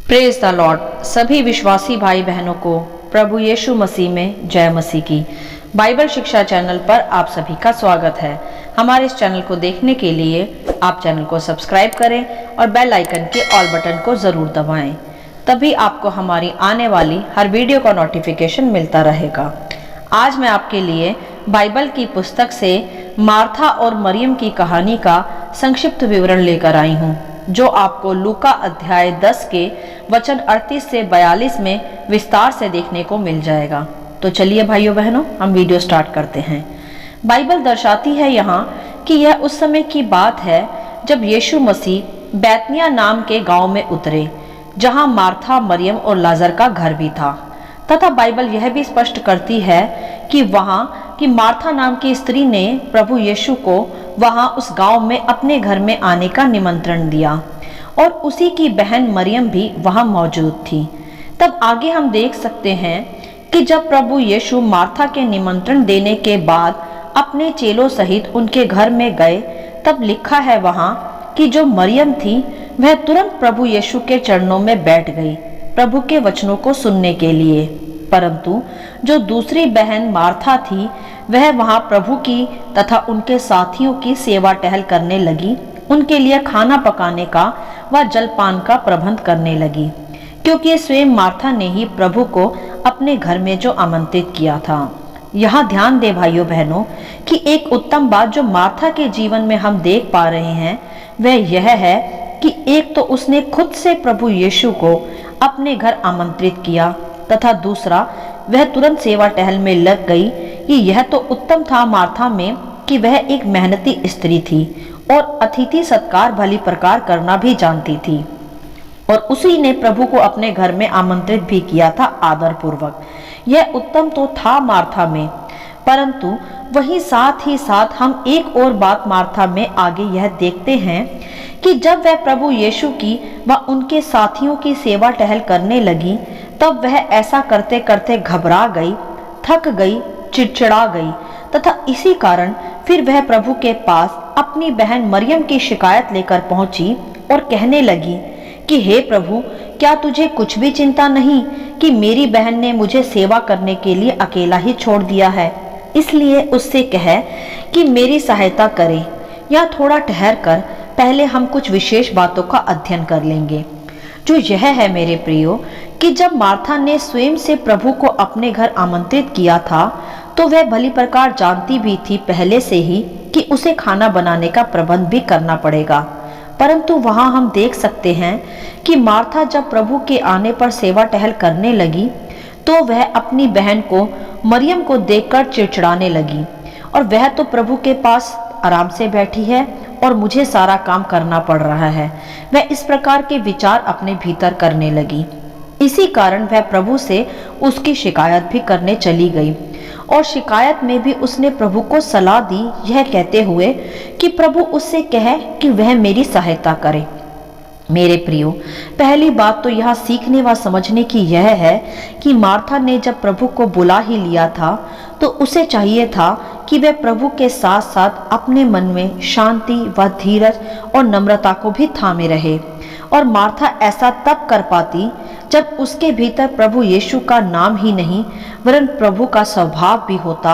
Praise the Lord. सभी विश्वासी भाई बहनों को प्रभु यीशु मसीह में जय मसीह की। बाइबल शिक्षा चैनल पर आप सभी का स्वागत है। हमारे इस चैनल को देखने के लिए आप चैनल को सब्सक्राइब करें और बेल आइकन के ऑल बटन को ज़रूर दबाएं, तभी आपको हमारी आने वाली हर वीडियो का नोटिफिकेशन मिलता रहेगा। आज मैं आपके लिए बाइबल की पुस्तक से मार्था और मरियम की कहानी का संक्षिप्त विवरण लेकर आई हूँ, जो आपको लूका अध्याय 10 के वचन 38 से 42 में विस्तार से देखने को मिल जाएगा। तो चलिए भाइयों बहनों, हम वीडियो स्टार्ट करते हैं। बाइबल दर्शाती है यहाँ कि यह उस समय की बात है जब यीशु मसीह बैतनिया नाम के गांव में उतरे, जहां मार्था, मरियम और लाजर का घर भी था। तथा बाइबल यह भी स्पष्ट करती है कि वहां की मार्था नाम की स्त्री ने प्रभु यीशु को वहां उस गांव में अपने घर में आने का निमंत्रण दिया और उसी की बहन मरियम भी वहां मौजूद थी। तब आगे हम देख सकते हैं कि जब प्रभु यीशु मार्था के निमंत्रण देने के बाद अपने चेलों सहित उनके घर में गए, तब लिखा है वहां कि जो मरियम थी वह तुरंत प्रभु यीशु के चरणों में बैठ गई प्रभु के वचनों को सुनने के लिए। परंतु जो दूसरी बहन मार्था थी वह वहां प्रभु की तथा उनके साथियों की सेवा टहल करने लगी, उनके लिए खाना पकाने का व जलपान का प्रबंध करने लगी, क्योंकि स्वयं मार्था ने ही प्रभु को अपने घर में जो आमंत्रित किया था। यहाँ ध्यान दे भाइयों बहनों कि एक उत्तम बात जो मार्था के जीवन में हम देख पा रहे हैं वह यह है कि एक तो उसने खुद से प्रभु यीशु को अपने घर आमंत्रित किया, तथा दूसरा वह तुरंत सेवा टहल में लग गई। कि यह तो उत्तम था मार्था में कि वह एक मेहनती स्त्री थी और अतिथि सत्कार भली प्रकार करना भी जानती थी, और उसी ने प्रभु को अपने घर में आमंत्रित भी किया था आदर पूर्वक। यह उत्तम तो था मार्था में, परंतु वहीं साथ ही साथ हम एक और बात मार्था में आगे यह देखते हैं कि जब वह प्रभु यीशु की व उनके साथियों की सेवा टहल करने लगी, तब वह ऐसा करते करते घबरा गई, थक गई, चिड़चिड़ा गई, तथा इसी कारण फिर वह प्रभु के पास अपनी बहन मरियम की शिकायत लेकर पहुंची और कहने लगी कि हे प्रभु, क्या तुझे कुछ भी चिंता नहीं कि मेरी बहन ने मुझे सेवा करने के लिए अकेला ही छोड़ दिया है? इसलिए उससे कह कि मेरी सहायता करे, या थोड़ा ठहर कर पहले हम कुछ विशेष बातों का अध्ययन कर लेंगे। जो यह है मेरे प्रियो कि जब मार्था ने स्वयं से प्रभु को अपने घर आमंत्रित किया था, तो वह भली प्रकार जानती भी थी पहले से ही कि उसे खाना बनाने का प्रबंध भी करना पड़ेगा। परंतु वहां हम देख सकते हैं कि मार्था जब प्रभु के आने पर सेवा टहल करने लगी, तो वह अपनी बहन को मरियम को देखकर चिड़चिड़ाने लगी, और वह तो प्रभु के पास आराम से बैठी है और मुझे सारा काम करना पड़ रहा है। वह इस प्रकार के विचार अपने भीतर करने लगी। इसी कारण वह प्रभु से उसकी शिकायत भी करने चली गई, और शिकायत में भी उसने प्रभु को सलाह दी, यह कहते हुए कि प्रभु उससे कहे कि वह मेरी सहायता करे। मेरे प्रियो, पहली बात तो यहाँ सीखने व समझने की यह है कि मार्था ने जब प्रभु को बुला ही लिया था, तो उसे चाहिए था कि वह प्रभु के साथ साथ अपने मन में शांति व धीरज और नम्रता को भी थामे रहे। और मार्था ऐसा तब कर पाती जब उसके भीतर प्रभु यीशु का नाम ही नहीं वरन प्रभु का स्वभाव भी होता,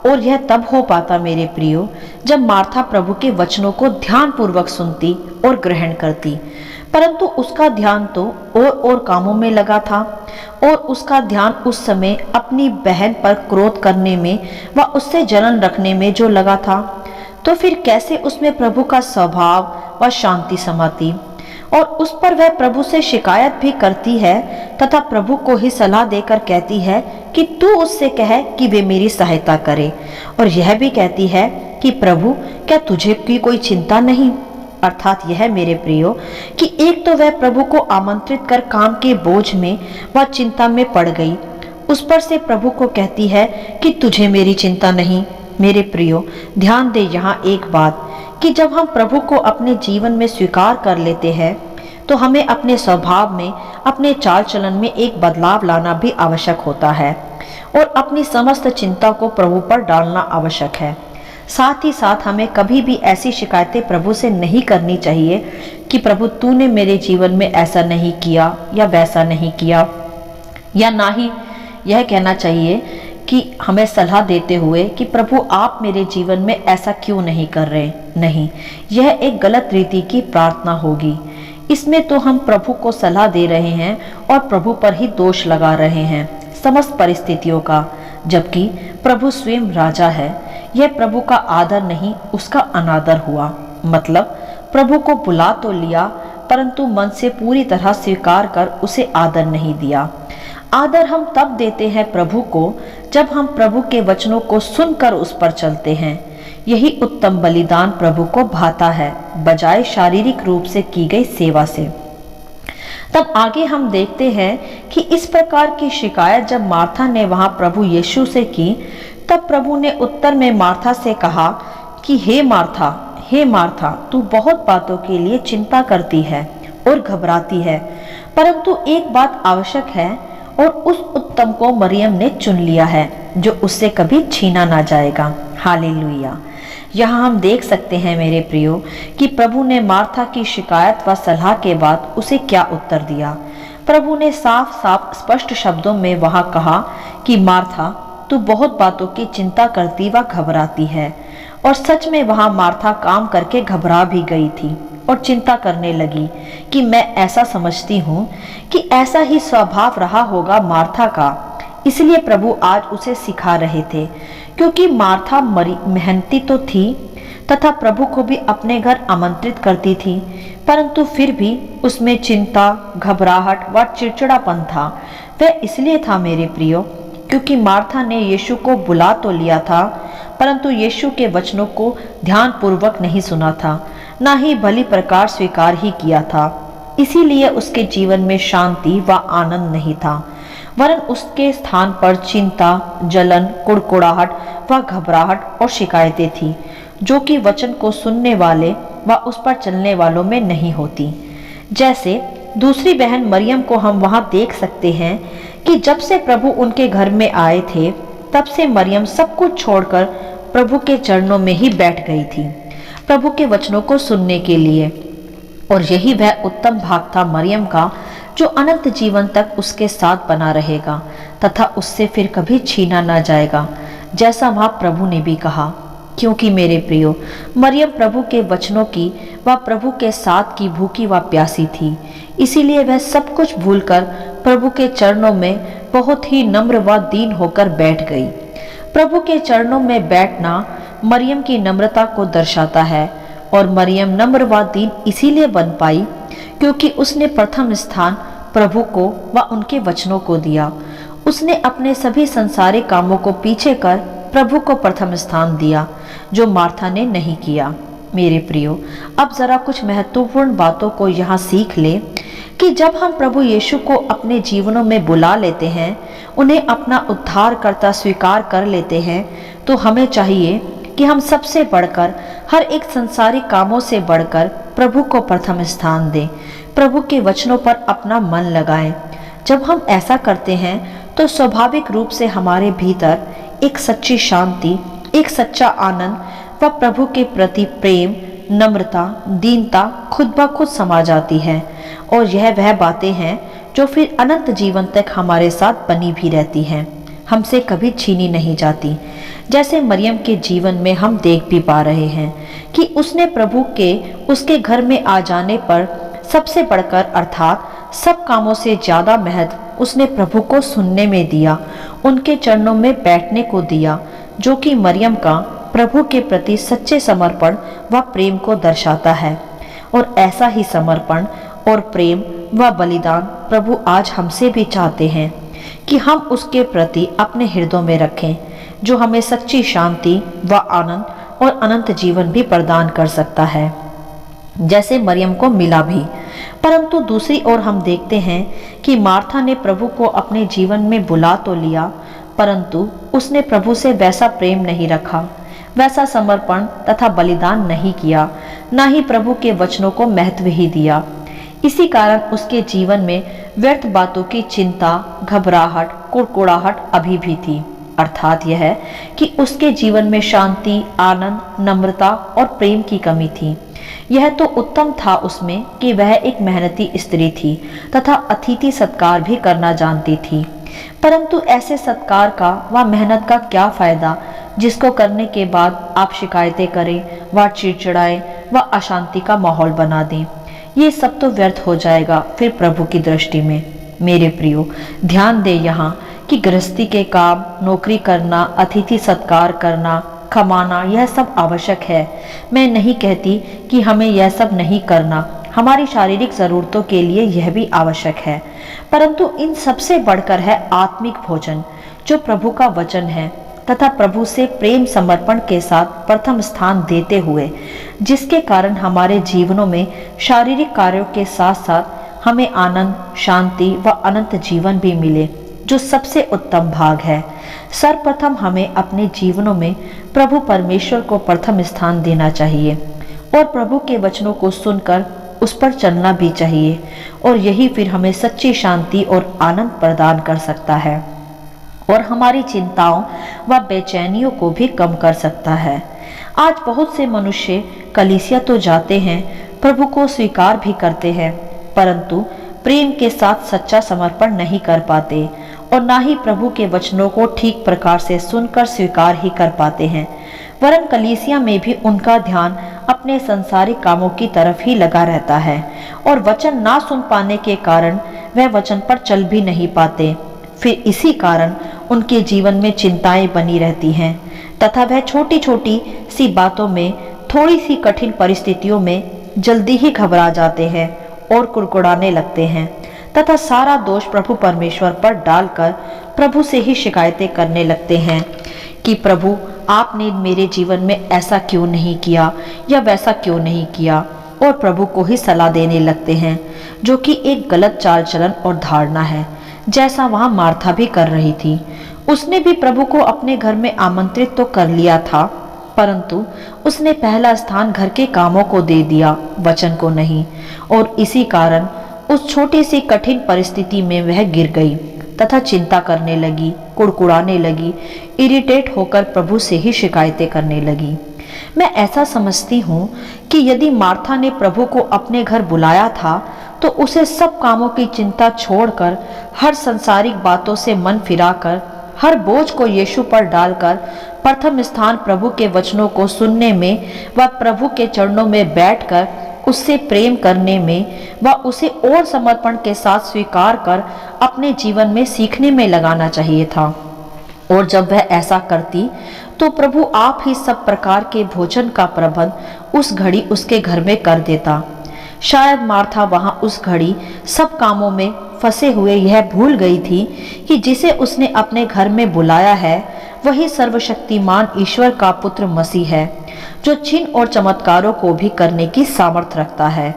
और यह तब हो पाता मेरे प्रियो जब मार्था प्रभु के वचनों को ध्यान पूर्वक सुनती और ग्रहण करती। परंतु उसका ध्यान तो और कामों में लगा था, और उसका ध्यान उस समय अपनी बहन पर क्रोध करने में व उससे जलन रखने में जो लगा था, तो फिर कैसे उसमें प्रभु का स्वभाव व शांति समाती। और उस पर वह प्रभु से शिकायत भी करती है, तथा प्रभु को ही सलाह देकर कहती है कि तू उससे कहे कि वे मेरी सहायता करे, और यह भी कहती है कि प्रभु, क्या तुझे की कोई चिंता नहीं? अर्थात यह मेरे प्रियो कि एक तो वह प्रभु को आमंत्रित कर काम के बोझ में व चिंता में पड़ गई, उस पर से प्रभु को कहती है कि तुझे मेरी चिंता नहीं। मेरे प्रियो, ध्यान दे यहाँ एक बात कि जब हम प्रभु को अपने जीवन में स्वीकार कर लेते हैं, तो हमें अपने स्वभाव में, अपने चाल चलन में एक बदलाव लाना भी आवश्यक होता है, और अपनी समस्त चिंता को प्रभु पर डालना आवश्यक है। साथ ही साथ हमें कभी भी ऐसी शिकायतें प्रभु से नहीं करनी चाहिए कि प्रभु तूने मेरे जीवन में ऐसा नहीं किया या वैसा नहीं किया, या ना ही यह कहना चाहिए कि हमें सलाह देते हुए कि प्रभु आप मेरे जीवन में ऐसा क्यों नहीं कर रहे। नहीं, यह एक गलत रीति की प्रार्थना होगी। इसमें तो हम प्रभु को सलाह दे रहे हैं और प्रभु पर ही दोष लगा रहे हैं समस्त परिस्थितियों का, जबकि प्रभु स्वयं राजा है। यह प्रभु का आदर नहीं, उसका अनादर हुआ। मतलब प्रभु को बुला तो लिया, परंतु मन से पूरी तरह स्वीकार कर उसे आदर नहीं दिया। आदर हम तब देते हैं प्रभु को जब हम प्रभु के वचनों को सुनकर उस पर चलते हैं। यही उत्तम बलिदान प्रभु को भाता है, बजाय शारीरिक रूप से की गई सेवा से। तब आगे हम देखते हैं कि इस प्रकार की शिकायत जब मार्था ने वहां प्रभु यीशु से की, तब प्रभु ने उत्तर में मार्था से कहा कि हे मार्था, तू बहुत बातों के लिए चिंता करती है और घबराती है, परंतु एक बात आवश्यक है और उस उत्तम को मरियम ने चुन लिया है जो उससे कभी छीना ना जाएगा। हालेलुया। यहाँ हम देख सकते हैं मेरे प्रियो कि प्रभु ने मार्था की शिकायत व सलाह के बाद उसे क्या उत्तर दिया। प्रभु ने साफ साफ स्पष्ट शब्दों में वहां कहा कि मार्था, तू बहुत बातों की चिंता करती व घबराती है। और सच में वहां मार्था काम करके घबरा भी गई थी और चिंता करने लगी कि मैं ऐसा समझती हूँ कि ऐसा ही स्वभाव रहा होगा मार्था का, इसलिए प्रभु आज उसे सिखा रहे थे। क्योंकि मार्था मेहनती तो थी तथा प्रभु को भी अपने घर आमंत्रित करती थी, परंतु फिर भी उसमें चिंता, घबराहट व चिड़चिड़ापन था। वह इसलिए था मेरे प्रियो क्योंकि मार्था ने यीशु को बुला तो लिया था, परंतु यीशु के वचनों को ध्यानपूर्वक नहीं सुना था, ना ही भली प्रकार स्वीकार ही किया था। इसीलिए उसके जीवन में शांति व आनंद नहीं था, वरन उसके स्थान पर चिंता, जलन, कुड़कुड़ाहट व घबराहट और शिकायतें थी, जो कि वचन को सुनने वाले व उस पर चलने वालों में नहीं होती। जैसे दूसरी बहन मरियम को हम वहां देख सकते हैं कि जब से प्रभु उनके घर में आए थे, तब से मरियम सब कुछ छोड़कर प्रभु के चरणों में ही बैठ गई थी प्रभु के वचनों को सुनने के लिए। और यही वह उत्तम भाग था मरियम का, जो अनंत जीवन तक उसके साथ बना रहेगा तथा उससे फिर कभी छीना ना जाएगा, जैसा वहां प्रभु ने भी कहा। क्योंकि मेरे प्रियो, मरियम प्रभु के वचनों की व प्रभु के साथ की भूखी व प्यासी थी, इसीलिए वह सब कुछ भूलकर प्रभु के चरणों में बहुत ही नम्र व दीन होकर बैठ गई। प्रभु के चरणों में बैठना मरियम की नम्रता को दर्शाता है, और मरियम नम्र व दीन इसीलिए बन पाई क्योंकि उसने प्रथम स्थान प्रभु को व उनके वचनों को दिया। उसने अपने सभी संसारिक कामों को पीछे कर प्रभु को प्रथम स्थान दिया, जो मार्था ने नहीं किया। मेरे प्रियो, अब जरा कुछ महत्वपूर्ण बातों को यहाँ सीख ले कि जब हम प्रभु यीशु को अपने जीवनों में बुला लेते हैं, उन्हें अपना उद्धारकर्ता स्वीकार कर लेते हैं, तो हमें चाहिए कि हम सबसे बढ़कर, हर एक संसारिक कामों से बढ़कर प्रभु को प्रथम स्थान दें, प्रभु के वचनों पर अपना मन लगाएं। जब हम ऐसा करते हैं तो स्वाभाविक रूप से हमारे भीतर एक सच्ची शांति, एक सच्चा आनंद व प्रभु के प्रति प्रेम, नम्रता, दीनता खुद ब खुद समा जाती है। और यह वह बातें हैं जो फिर अनंत जीवन तक हमारे साथ बनी भी रहती हैं, हमसे कभी छीनी नहीं जाती। जैसे मरियम के जीवन में हम देख भी पा रहे हैं कि उसने प्रभु के उसके घर में आ जाने पर सबसे बढ़कर अर्थात सब कामों से ज्यादा महत्व उसने प्रभु को सुनने में दिया, उनके चरणों में बैठने को दिया, जो कि मरियम का प्रभु के प्रति सच्चे समर्पण व प्रेम को दर्शाता है। और ऐसा ही समर्पण और प्रेम व बलिदान प्रभु आज हमसे भी चाहते हैं कि हम उसके प्रति अपने हृदयों में रखें, जो हमें सच्ची शांति व आनंद और अनंत जीवन भी प्रदान कर सकता है, जैसे मरियम को मिला भी। परंतु दूसरी ओर हम देखते हैं कि मार्था ने प्रभु को अपने जीवन में बुला तो लिया, परंतु उसने प्रभु से वैसा प्रेम नहीं रखा, वैसा समर्पण तथा बलिदान नहीं किया, ना ही प्रभु के वचनों को महत्व ही दिया। इसी कारण उसके जीवन में व्यर्थ बातों की चिंता, घबराहट, कुड़कुड़ाहट अभी भी थी। अर्थात यह है कि उसके जीवन में शांति, आनंद, नम्रता और प्रेम की कमी थी। यह तो उत्तम था उसमें कि वह एक मेहनती स्त्री थी तथा अतिथि सत्कार भी करना जानती थी, परंतु ऐसे सत्कार का व मेहनत का क्या फायदा जिसको करने के बाद आप शिकायतें करें व चिड़चिड़ाएं व अशांति का माहौल बना दें। ये सब तो व्यर्थ हो जाएगा फिर प्रभु की दृष्टि में। मेरे प्रियो, ध्यान दे यहाँ कि गृहस्थी के काम, नौकरी करना, अतिथि सत्कार करना, कमाना, यह सब आवश्यक है। मैं नहीं कहती कि हमें यह सब नहीं करना, हमारी शारीरिक जरूरतों के लिए यह भी आवश्यक है, परंतु इन सबसे बढ़कर है आत्मिक भोजन जो प्रभु का वचन है तथा प्रभु से प्रेम समर्पण के साथ प्रथम स्थान देते हुए, जिसके कारण हमारे जीवनों में शारीरिक कार्यों के साथ साथ हमें आनंद, शांति व अनंत जीवन भी मिले, जो सबसे उत्तम भाग है। सर्वप्रथम हमें अपने जीवनों में प्रभु परमेश्वर को प्रथम स्थान देना चाहिए और प्रभु के वचनों को सुनकर उस पर चलना भी चाहिए, और यही फिर हमें सच्ची शांति और आनंद प्रदान कर सकता है और हमारी चिंताओं व बेचैनियों को भी कम कर सकता है। आज बहुत से मनुष्य कलीसिया तो जाते हैं, प्रभु को स्वीकार भी करते हैं, परंतु प्रेम के साथ सच्चा समर्पण नहीं कर पाते और ना ही प्रभु के वचनों को ठीक प्रकार से सुनकर स्वीकार ही कर पाते हैं, वरन कलीसिया में भी उनका ध्यान अपने संसारिक कामों की तरफ ही लगा रहता है और वचन ना सुन पाने के कारण वह वचन पर चल भी नहीं पाते। फिर इसी कारण उनके जीवन में चिंताएं बनी रहती हैं तथा वह छोटी छोटी सी बातों में, थोड़ी सी कठिन परिस्थितियों में जल्दी ही घबरा जाते हैं और कुड़कुड़ाने लगते हैं तथा सारा दोष प्रभु परमेश्वर पर डालकर प्रभु से ही शिकायतें करने लगते हैं कि प्रभु, आपने मेरे जीवन में ऐसा क्यों नहीं किया या वैसा क्यों नहीं किया, और प्रभु को ही सलाह देने लगते हैं, जो कि एक गलत चाल चलन और धारणा है, जैसा वहां मार्था भी कर रही थी। उसने भी प्रभु को अपने घर में आमंत्रित तो कर लिया था, परंतु उसने पहला स्थान घर के कामों को दे दिया, वचन को नहीं, और इसी कारण उस छोटी सी कठिन परिस्थिति में वह गिर गई तथा चिंता करने लगी, कुड़कुड़ाने लगी, इरिटेट होकर प्रभु से ही शिकायतें करने लगी। मैं ऐसा समझती हूँ कि यदि मार्था ने प्रभु को अपने घर बुलाया था तो उसे सब कामों की चिंता छोड़कर, हर संसारिक बातों से मन फिराकर, हर बोझ को यीशु पर डालकर प्रथम स्थान प्रभु के वचनों को सुनने में व प्रभु के चरणों में बैठकर उससे प्रेम करने में व उसे और समर्पण के साथ स्वीकार कर अपने जीवन में सीखने में लगाना चाहिए था। और जब वह ऐसा करती तो प्रभु आप ही सब प्रकार के भोजन का प्रबंध उस घड़ी उसके घर में कर देता। शायद मार्था वहां उस घड़ी सब कामों में फंसे हुए यह भूल गई थी कि जिसे उसने अपने घर में बुलाया है वही सर्वशक्तिमान ईश्वर का पुत्र मसीह है, जो चिन्ह और चमत्कारों को भी करने की सामर्थ रखता है,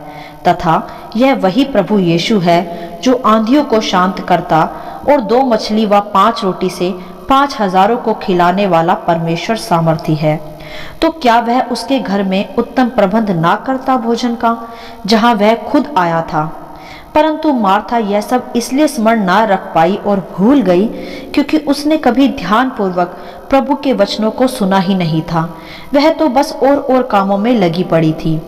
तथा यह वही प्रभु यीशु है जो आंधियों को शांत करता और 2 मछली व 5 रोटी से 5,000 को खिलाने वाला परमेश्वर सामर्थी है। तो क्या वह उसके घर में उत्तम प्रबंध ना करता भोजन का, जहां वह खुद आया था? परंतु मार्था यह सब इसलिए स्मरण ना रख पाई और भूल गई क्योंकि उसने कभी ध्यान पूर्वक प्रभु के वचनों को सुना ही नहीं था। वह तो बस और कामों में लगी पड़ी थी।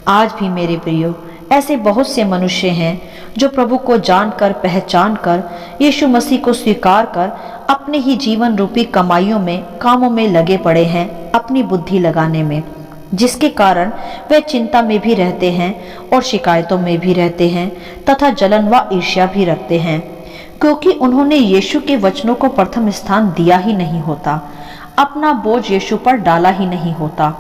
आज भी मेरे प्रियो, ऐसे बहुत से मनुष्य हैं जो प्रभु को जानकर, पहचान कर, यीशु मसीह को स्वीकार कर अपने ही जीवन रूपी कमाइयों में, कामों में लगे पड़े हैं, अपनी बुद्धि लगाने में, जिसके कारण वे चिंता में भी रहते हैं और शिकायतों में भी रहते हैं तथा जलन व ईर्ष्या भी रखते हैं, क्योंकि उन्होंने यीशु के वचनों को प्रथम स्थान दिया ही नहीं होता, अपना बोझ यीशु पर डाला ही नहीं होता,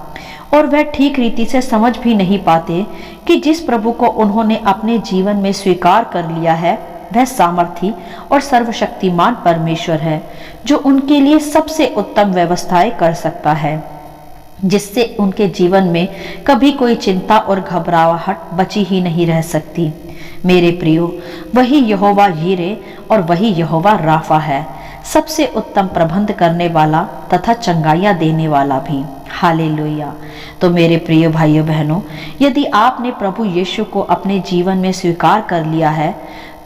और वह ठीक रीति से समझ भी नहीं पाते कि जिस प्रभु को उन्होंने अपने जीवन में स्वीकार कर लिया है वह सामर्थी और सर्वशक्तिमान परमेश्वर है, जो उनके लिए सबसे उत्तम व्यवस्थाएं कर सकता है, जिससे उनके जीवन में कभी कोई चिंता और घबराहट बची ही नहीं रह सकती। मेरे प्रियो, वही यहोवा यीरे और वही यहोवा राफा है, सबसे उत्तम प्रबंध करने वाला तथा चंगाइयाँ देने वाला भी। हालेलुया। तो मेरे प्रिय भाइयों बहनों, यदि आपने प्रभु यीशु को अपने जीवन में स्वीकार कर लिया है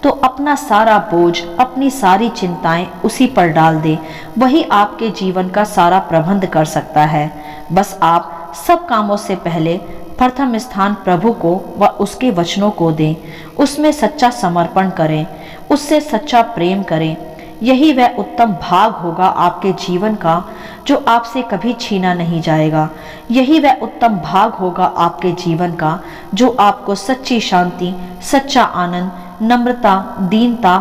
तो अपना सारा बोझ, अपनी सारी चिंताएं उसी पर डाल दे। वही आपके जीवन का सारा प्रबंध कर सकता है। बस आप सब कामों से पहले प्रथम स्थान प्रभु को व उसके वचनों को दें, उसमें सच्चा समर्पण करें, उससे सच्चा प्रेम करें। यही वह उत्तम भाग होगा आपके जीवन का जो आपसे कभी छीना नहीं जाएगा। यही वह उत्तम भाग होगा आपके जीवन का जो आपको सच्ची शांति, सच्चा आनंद, नम्रता, दीनता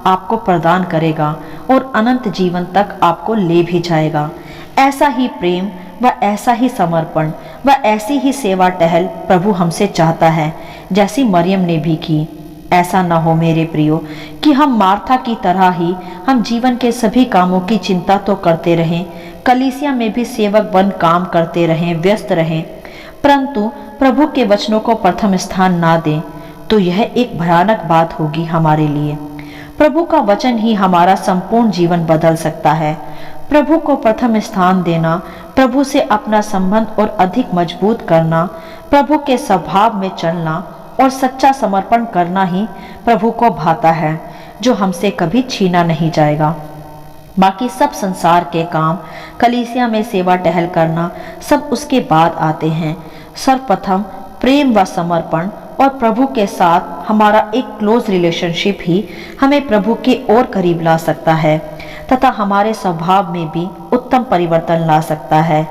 आपको प्रदान करेगा और अनंत जीवन तक आपको ले भी जाएगा। ऐसा ही प्रेम व ऐसा ही समर्पण व ऐसी ही सेवा टहल प्रभु हमसे चाहता है जैसी मरियम ने भी की। ऐसा न हो मेरे प्रियो कि हम मार्था की तरह ही हम जीवन के सभी कामों की चिंता तो करते रहें, कलीसिया में भी सेवक बन काम करते रहें, व्यस्त रहें, परंतु प्रभु के वचनों को प्रथम स्थान ना दें, तो यह एक भयानक बात होगी हमारे लिए। प्रभु का वचन ही हमारा संपूर्ण जीवन बदल सकता है। प्रभु को प्रथम स्थान देना, प्रभु से अपना संबंध और अधिक मजबूत करना, प्रभु के स्वभाव में चलना और सच्चा समर्पण करना ही प्रभु को भाता है, जो हमसे कभी छीना नहीं जाएगा। बाकी सब संसार के काम, कलीसिया में सेवा टहल करना, सब उसके बाद आते हैं। सर्वप्रथम प्रेम व समर्पण और प्रभु के साथ हमारा एक क्लोज रिलेशनशिप ही हमें प्रभु के और करीब ला सकता है तथा हमारे स्वभाव में भी उत्तम परिवर्तन ला सकता है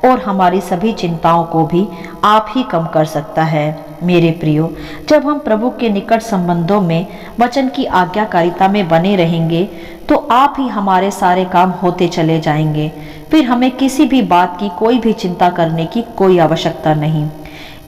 और हमारी सभी चिंताओं को भी आप ही कम कर सकता है। मेरे प्रियो, जब हम प्रभु के निकट संबंधों में वचन की आज्ञाकारिता में बने रहेंगे तो आप ही हमारे सारे काम होते चले जाएंगे। फिर हमें किसी भी बात की कोई भी चिंता करने की कोई आवश्यकता नहीं।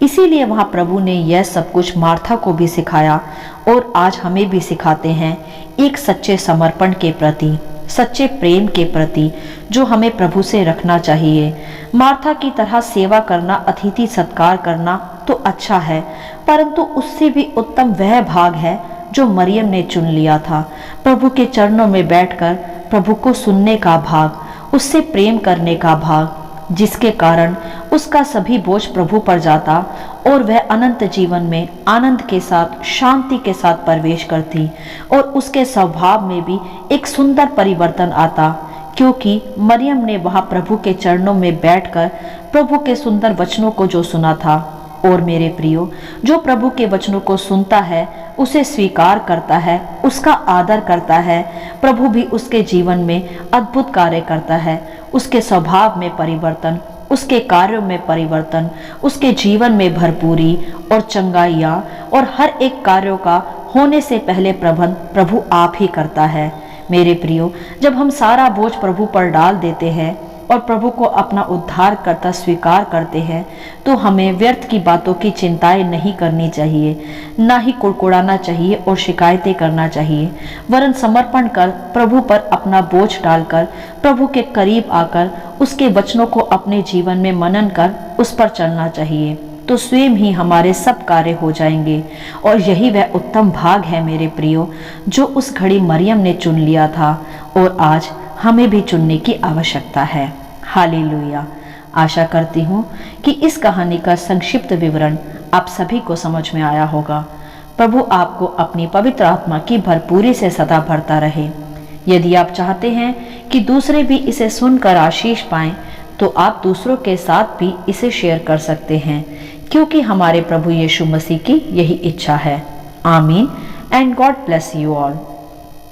इसीलिए वहाँ प्रभु ने यह सब कुछ मार्था को भी सिखाया और आज हमें भी सिखाते हैं, एक सच्चे समर्पण के प्रति, सच्चे प्रेम के प्रति जो हमें प्रभु से रखना चाहिए। मार्था की तरह सेवा करना, अतिथि सत्कार करना तो अच्छा है, परंतु उससे भी उत्तम वह भाग है जो मरियम ने चुन लिया था, प्रभु के चरणों में बैठकर प्रभु को सुनने का भाग, उससे प्रेम करने का भाग, जिसके कारण उसका सभी बोझ प्रभु पर जाता और वह अनंत जीवन में आनंद के साथ, शांति के साथ प्रवेश करती और उसके स्वभाव में भी एक सुंदर परिवर्तन आता, क्योंकि मरियम ने वहां प्रभु के चरणों में बैठकर प्रभु के सुंदर वचनों को जो सुना था। और मेरे प्रियो, जो प्रभु के वचनों को सुनता है, उसे स्वीकार करता है, उसका आदर करता है, प्रभु भी उसके जीवन में अद्भुत कार्य करता है। उसके स्वभाव में परिवर्तन, उसके कार्यों में परिवर्तन, उसके जीवन में भरपूरी और चंगाइयाँ और हर एक कार्यों का होने से पहले प्रबंध प्रभु आप ही करता है। मेरे प्रियो, जब हम सारा बोझ प्रभु पर डाल देते हैं और प्रभु को अपना उद्धारकर्ता स्वीकार करते हैं, तो हमें व्यर्थ की बातों की चिंताएं नहीं करनी चाहिए, ना ही कुड़कुड़ाना चाहिए और शिकायतें करना चाहिए, वरन समर्पण कर प्रभु पर अपना बोझ डालकर प्रभु के करीब आकर उसके वचनों को अपने जीवन में मनन कर उस पर चलना चाहिए, तो स्वयं ही हमारे सब कार्य हो जाएंगे। और यही वह उत्तम भाग है मेरे प्रियो, जो उस घड़ी मरियम ने चुन लिया था और आज हमें भी चुनने की आवश्यकता है। हालेलुया। आशा करती हूँ कि इस कहानी का संक्षिप्त विवरण आप सभी को समझ में आया होगा। प्रभु आपको अपनी पवित्र आत्मा की भरपूरी से सदा भरता रहे। यदि आप चाहते हैं कि दूसरे भी इसे सुनकर आशीष पाएं, तो आप दूसरों के साथ भी इसे शेयर कर सकते हैं, क्योंकि हमारे प्रभु यीशु मसीह की यही इच्छा है। आमीन and God bless you all.